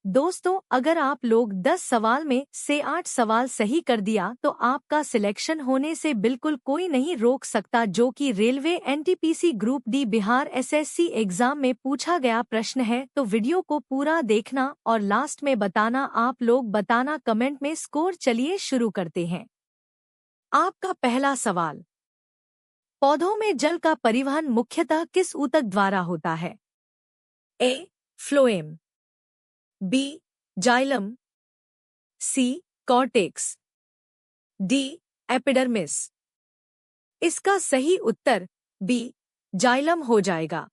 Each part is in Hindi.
दोस्तों, अगर आप लोग 10 सवाल में से 8 सवाल सही कर दिया तो आपका सिलेक्शन होने से बिल्कुल कोई नहीं रोक सकता, जो कि railway NTPC group D Bihar SSC exam में पूछा गया प्रश्न है। तो वीडियो को पूरा देखना और लास्ट में बताना, आप लोग बताना कमेंट में स्कोर। चलिए शुरू करते हैं। आपका पहला सवाल, पौधों में जल का परिवहन मुख्यतः किस ऊतक द्वारा होता है? A. Phloem, B. Xylem, C. Cortex, D. Epidermis. इसका सही उत्तर बी. जाइलम हो जाएगा।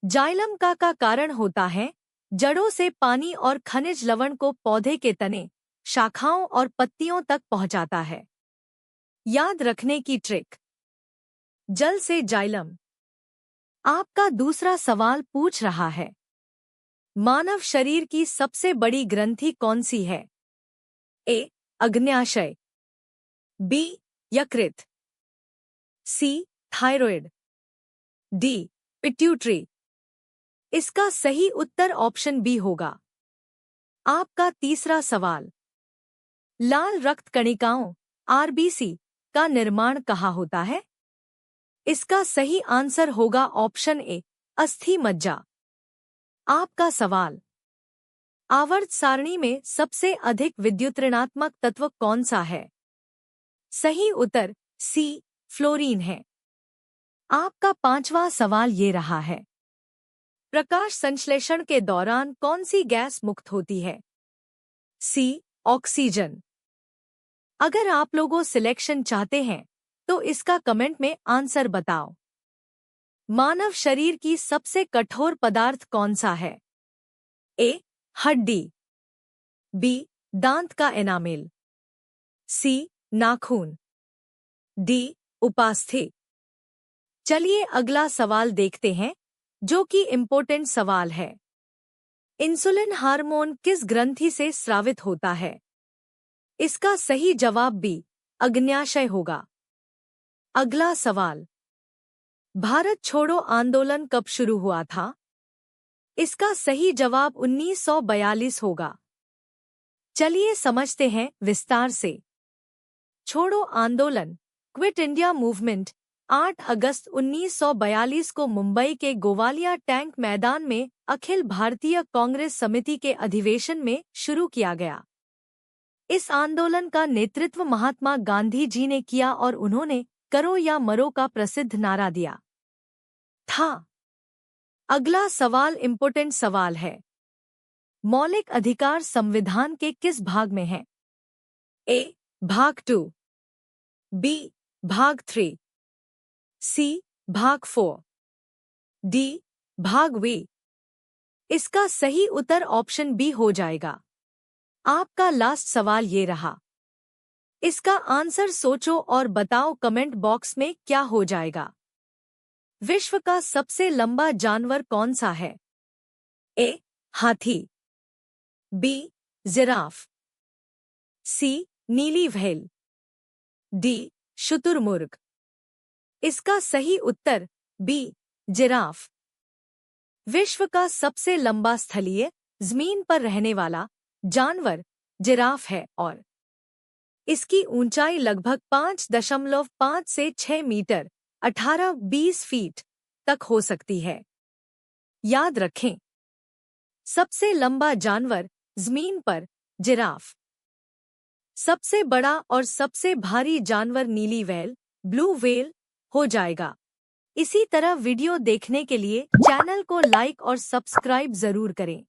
जाइलम का कारण होता है जड़ों से पानी और खनिज लवण को पौधे के तने, शाखाओं और पत्तियों तक पहुंचाता है। याद रखने की ट्रिक, जल से जाइलम। आपका दूसरा सवाल पूछ रहा है, मानव शरीर की सबसे बड़ी ग्रंथि कौन सी है? ए. अग्न्याशय, बी. यकृत, सी. Thyroid, D. पिट्यूटरी। इसका सही उत्तर ऑप्शन बी होगा। आपका तीसरा सवाल, लाल रक्त कणिकाओं आरबीसी का निर्माण कहाँ होता है? इसका सही आंसर होगा ऑप्शन ए. अस्थि मज्जा। आपका सवाल, आवर्त सारणी में सबसे अधिक विद्युत ऋणात्मक तत्व कौन सा है? सही उत्तर सी. फ्लोरीन है। आपका पांचवा सवाल ये रहा है, प्रकाश संश्लेषण के दौरान कौन सी गैस मुक्त होती है? सी. ऑक्सीजन। अगर आप लोगों सिलेक्शन चाहते हैं तो इसका कमेंट में आंसर बताओ। मानव शरीर की सबसे कठोर पदार्थ कौन सा है? ए. हड्डी, बी. दांत का एनामेल, सी. नाखून, डी. उपास्थि। चलिए अगला सवाल देखते हैं, जो कि इम्पोर्टेंट सवाल है। इंसुलिन हार्मोन किस ग्रंथि से स्रावित होता है? इसका सही जवाब बी. अग्न्याशय होगा। अगला सवाल, भारत छोड़ो आंदोलन कब शुरू हुआ था? इसका सही जवाब 1942 होगा। चलिए समझते हैं विस्तार से। छोड़ो आंदोलन, क्विट इंडिया मूवमेंट, 8 अगस्त 1942 को मुंबई के गोवालिया टैंक मैदान में अखिल भारतीय कांग्रेस समिति के अधिवेशन में शुरू किया गया। इस आंदोलन का नेतृत्व महात्मा गांधी जी ने किया और उन्होंने करो या मरो का प्रसिद्ध नारा दिया था। अगला सवाल इम्पोर्टेंट सवाल है, मौलिक अधिकार संविधान के किस भाग में है? ए. भाग 2, बी. भाग 3, सी. भाग 4, डी. भाग वी। इसका सही उत्तर ऑप्शन बी हो जाएगा। आपका लास्ट सवाल ये रहा, इसका आंसर सोचो और बताओ कमेंट बॉक्स में क्या हो जाएगा। विश्व का सबसे लंबा जानवर कौन सा है? ए. हाथी, बी. जिराफ, सी. नीली व्हेल, डी. शुतुरमुर्ग। इसका सही उत्तर बी. जिराफ। विश्व का सबसे लंबा स्थलीय जमीन पर रहने वाला जानवर जिराफ है और इसकी ऊंचाई लगभग 5.5 से 6 मीटर 18-20 फीट तक हो सकती है। याद रखें, सबसे लंबा जानवर जमीन पर जिराफ। सबसे बड़ा और सबसे भारी जानवर नीली व्हेल, ब्लू व्हेल हो जाएगा। इसी तरह वीडियो देखने के लिए चैनल को लाइक और सब्सक्राइब जरूर करें।